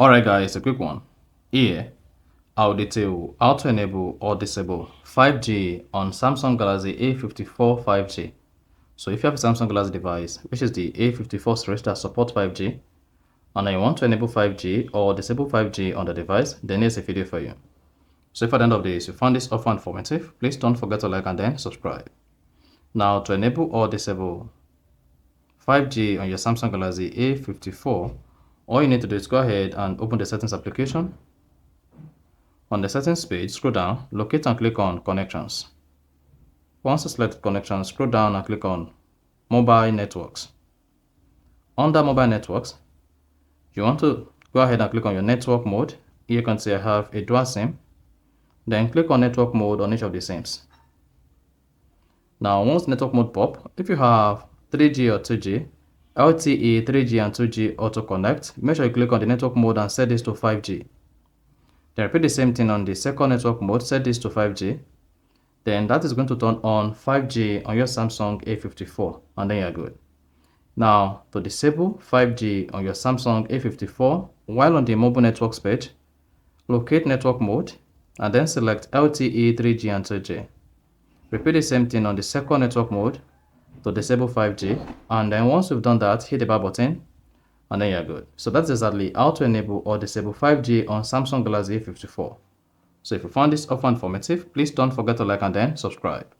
Alright guys, a quick one. Here, I'll detail how to enable or disable 5G on Samsung Galaxy A54 5G. So if you have a Samsung Galaxy device, which is the A54 series that supports 5G, and you want to enable 5G or disable 5G on the device, then here's a video for you. So if at the end of this you found this offer informative, please don't forget to like and then subscribe. Now to enable or disable 5G on your Samsung Galaxy A54, all you need to do is go ahead and open the settings application. On the settings page, scroll down, locate and click on connections. Once you select connections, scroll down and click on mobile networks. Under mobile networks, you want to go ahead and click on your network mode. Here you can see I have a dual SIM. Then click on network mode on each of the SIMs. Now once network mode pop, if you have 3G or 2G, LTE, 3G and 2G auto connect, make sure you click on the network mode and set this to 5G. Then repeat the same thing on the second network mode, set this to 5G. Then that is going to turn on 5G on your Samsung A54 and then you're good. Now to disable 5G on your Samsung A54, while on the mobile networks page, locate network mode and then select LTE, 3G and 2G. Repeat the same thing on the second network mode to disable 5G, and then once you've done that, hit the power button and then you're good. So that's exactly how to enable or disable 5G on Samsung Galaxy A54. So if you found this offer informative, please don't forget to like and then subscribe.